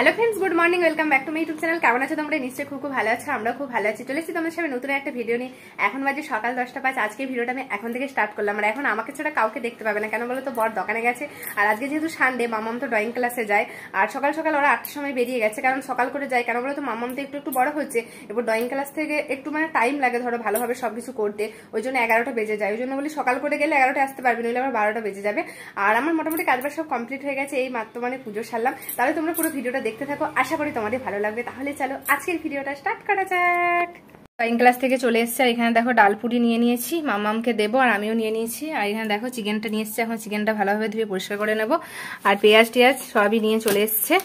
Hello friends, good morning, welcome back to my YouTube channel. কেমন আছো তোমরা? নিশ্চয়ই খুব ভালো আছো, আমরা খুব ভালো আছি। চলে এসেছি তোমাদের সামনে নতুন একটা ভিডিও নিয়ে। এখন বাজে সকাল 10:05। আজকে ভিডিওটা আমি এখন থেকে স্টার্ট করলাম। আর এখন আমাকে ছাড়া কাউকে দেখতে পাবে না, কেন বলো তো? বর দোকানে গেছে, আর আজকে যেহেতু সানডে, মামাম তো ড্রয়িং ক্লাসে যায়। আর সকাল সকাল ওরা 8টার সময় বেরিয়ে গেছে, কারণ সকাল করে যায়। কেন বলো তো? মামাম তো একটু বড় হচ্ছে, এবার ড্রয়িং ক্লাস থেকে একটু টাইম লাগে ধরো ভালোভাবে সবকিছু করতে, ওই জন্য 11টা বেজে যায়। ওই জন্য বলি সকাল করে গেলে 11টা আসতে পারবে, নইলে আবার 12টা বেজে যাবে। আর আমার মোটামুটি কাজবাজ সব কমপ্লিট হয়ে গেছে, এই মাত্র পুজো সারলাম। তাহলে তোমরা পুরো ভিডিওটা দেখতে থাকো, আশা করি তোমাদের ভালো লাগবে। তাহলে চলো আজকের ভিডিওটা স্টার্ট করা যাক। ড্রয়িং ক্লাস থেকে চলে এসছে, আর এখানে দেখো ডালপুরি নিয়ে নিয়েছি, মামামকে দেবো, আর আমিও নিয়ে নিয়েছি। আর এখানে দেখো চিকেনটা নিয়ে এসছে, এখন চিকেনটা ভালোভাবে ধুয়ে পরিষ্কার করে নেবো। আর পেঁয়াজ টিয়াজ সবই নিয়ে চলে এসছে।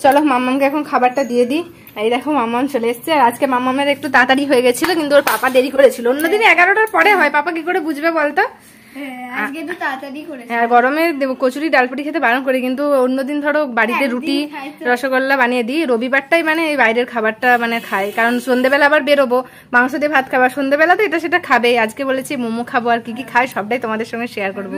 চলো মামামকে এখন খাবারটা দিয়ে দিই। এই দেখো মামাম চলে এসছে। আর আজকে মামামের একটু তাড়াতাড়ি হয়ে গেছিল, কিন্তু ওর পাপা দেরি করেছিল। অন্যদিন 11টার পরে হয়, পাপা কি করে বুঝবে বলতো? আর গরমে কচুরি ডালপুরি খেতে বারণ করে, কিন্তু অন্যদিন ধরো বাড়িতে রুটি রসগোল্লা বানিয়ে দিই। রবিবারটাই এই বাইরের খাবারটা খাই, কারণ সন্ধ্যেবেলা আবার বেরোবো, মাংস দিয়ে ভাত খাবার, সন্ধ্যেবেলা তো এটা সেটা খাবে। আজকে বলেছি মোমো খাবো, আর কি কি খাই সবটাই তোমাদের সঙ্গে শেয়ার করবো।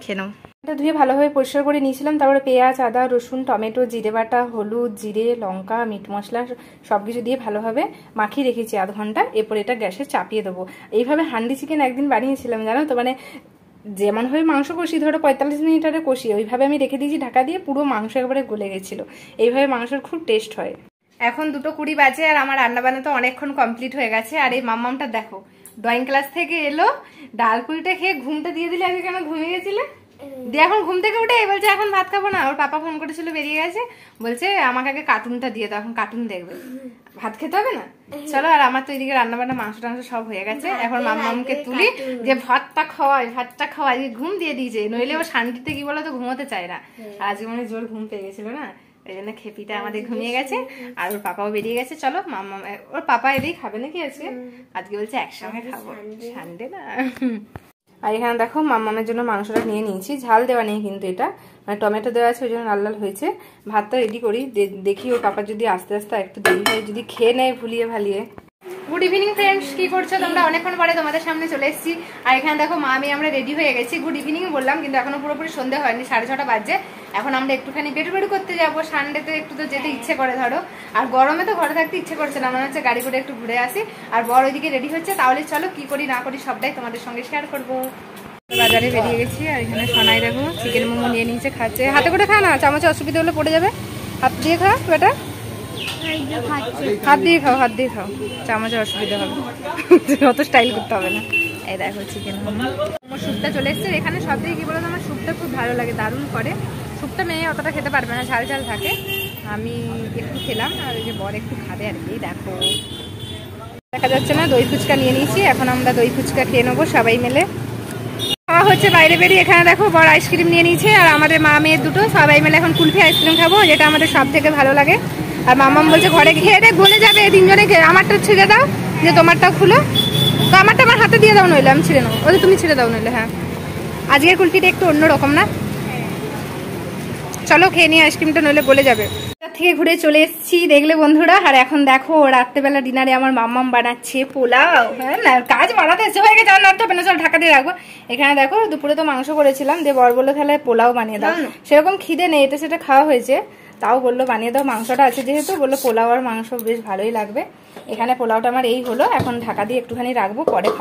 খেয়ে নাও। এটা ধুয়ে ভালোভাবে পরিষ্কার করে নিয়েছিলাম। তারপরে পেঁয়াজ, আদা, রসুন, টমেটো, জিরে বাটা, হলুদ, জিরে, লঙ্কা, মিট মশলা সবকিছু দিয়ে ভালোভাবে মাখিয়ে রেখেছি আধ ঘন্টা। এরপর এটা গ্যাসে চাপিয়ে দেবো। এইভাবে হান্ডি চিকেন একদিন বানিয়েছিলাম, জানো তো? যেমন ভাবে মাংস কষি, ধরো 45 মিনিটের কষি, ওইভাবে আমি রেখে দিয়েছি ঢাকা দিয়ে, পুরো মাংস একবারে গলে গেছিল। এইভাবে মাংসের খুব টেস্ট হয়। এখন 2:20 বাজে, আর আমার রান্নাবান্না তো অনেকক্ষণ কমপ্লিট হয়ে গেছে। আর এই মাম্মামটা দেখো ড্রয়িং ক্লাস থেকে এলো, ডালপুরিটা খেয়ে ঘুমটা দিয়ে দিলে। আগে কেন ঘুমিয়ে গেছিলে? দিয়ে এখন ঘুম থেকে উঠে বলছে এখন ভাত খাবো না। ওর পাপা ফোন করেছিল, বেরিয়ে গেছে, বলছে আমাকে আগে কার্টুনটা দিয়ে দাও, এখন কার্টুন দেখবে, ভাত খেতে হবে না। চলো, আর আমার তো এদিকে রান্না বান্না মাংস টাংস সব হয়ে গেছে। এখন মাম্মামকে তুলি, যে ভাতটা খাওয়াই ঘুম দিয়ে দিয়েছে, নইলে ও শান্তিতে কি বলো তো ঘুমোতে চায় না। আজকে জোর ঘুম পেয়ে গেছিল না, এই জন্য খেপিটা আমাদের ঘুমিয়ে গেছে। আর ওর পাপাও বেরিয়ে গেছে। চলো মাম্মাম, ওর পাপা এলেই খাবে নাকি আজকে বলছে একসঙ্গে খাবো, সানডে না। আর এখানে দেখো মাম্মামের জন্য মাংসটা নিয়ে নিয়েছি, ঝাল দেওয়া নেই কিন্তু, এটা টমেটো দেওয়া আছে, ওই জন্য লাল লাল হয়েছে। ভাতটা রেডি করি, দেখি ওর পাপা যদি আস্তে আস্তে একটু দেরি হয়, যদি খেয়ে নেয় ভুলিয়ে ভালিয়ে। গুড ইভিনিং ফ্রেন্ডস, কি করছো তোমরা? অনেকক্ষণ পরে তোমাদের সামনে চলে এসেছি। আর এখানে দেখো মা আমি আমরা রেডি হয়ে গেছি। গুড ইভিনিং বললাম, কিন্তু এখনো পুরোপুরি সন্ধ্যে হয়নি, 6:30 বাজে। এখন আমরা একটুখানি বেরু করতে যাবো। সানডেতে একটু তো যেতে ইচ্ছে করে ধরো, আর গরমে তো ঘরে থাকতে ইচ্ছে করছে না, মনে হচ্ছে গাড়ি করে একটু ঘুরে আসি। আর বড় ওইদিকে রেডি হচ্ছে, তাহলে চলো কি করি না করি সবটাই তোমাদের সঙ্গে শেয়ার করবো। বাজারে বেরিয়ে গেছি, আর এখানে সোনাই দেখো চিকেন মোমো নিয়ে নিয়েছে, খাচ্ছে। হাতে করে খা না, চামচে অসুবিধা হলে পড়ে যাবে। হাত দিয়ে খা বেটা, হাত দিয়ে খাও, হাত দিয়ে খাও, চামচের অসুবিধা হবে, অত স্টাইল করতে হবে না। এই দেখো চিকেন মোমো। আমার স্যুপটা চলে এসছে। এখানে সব থেকে কি বলতো, আমার স্যুপটা খুব ভালো লাগে, দারুণ করে। স্যুপটা মেয়ে অতটা খেতে পারবে না, ঝাল ঝাল থাকে। আমি একটু খেলাম, আর ওই যে বর একটু খাবে আর কি। দেখো দেখা যাচ্ছে না, দই ফুচকা নিয়ে নিয়েছি। এখন আমরা দই ফুচকা খেয়ে নেবো সবাই মিলে। খাওয়া হচ্ছে বাইরে বেরিয়ে। এখানে দেখো বড় আইসক্রিম নিয়ে নিয়েছে, আর আমাদের মা মেয়ের দুটো সবাই মিলে এখন কুলফি আইসক্রিম খাবো, যেটা আমাদের সব থেকে ভালো লাগে। আর মামাম বলছে ঘরে খেয়ে রে গলে যাবে, তিনজনে খেয়ে। আমারটা ছিঁড়ে দাও, যে তোমারটাও খুলো তো, আমারটা আমার হাতে দিয়ে দাও, নইলে আমি ছিঁড়ে নেবো। ওই তুমি ছিঁড়ে দাও নইলে। হ্যাঁ, আজকের কুলফিটা একটু অন্যরকম না? চলো খেয়ে নিয়ে আইসক্রিমটা, নইলে গলে যাবে। থেকে ঘুরে চলে এসেছি দেখলে বন্ধুরা। আর এখন দেখো রাত্রেবেলা ডিনারে আমার মাম্মাম বানাচ্ছে পোলাও। হ্যাঁ না, কাজ বানাতে এসে হয়ে গেছে, আর নাড়তে হবে না, চল ঢাকা দিয়ে রাখবো। এখানে দেখো দুপুরে তো মাংস করেছিলাম, দিয়ে বর বললো তাহলে পোলাও বানিয়ে দাও। সেরকম খিদে নেই, এটা সেটা খাওয়া হয়েছে, তাও বললো বানিয়ে দাও। মাংসটা আছে যেহেতু, বললো পোলাও আর মাংস বেশ ভালোই লাগবে। এখানে পোলাওটা আমার এই হলো, এখন ঢাকা দিয়ে একটুখানি রাখবো, পরে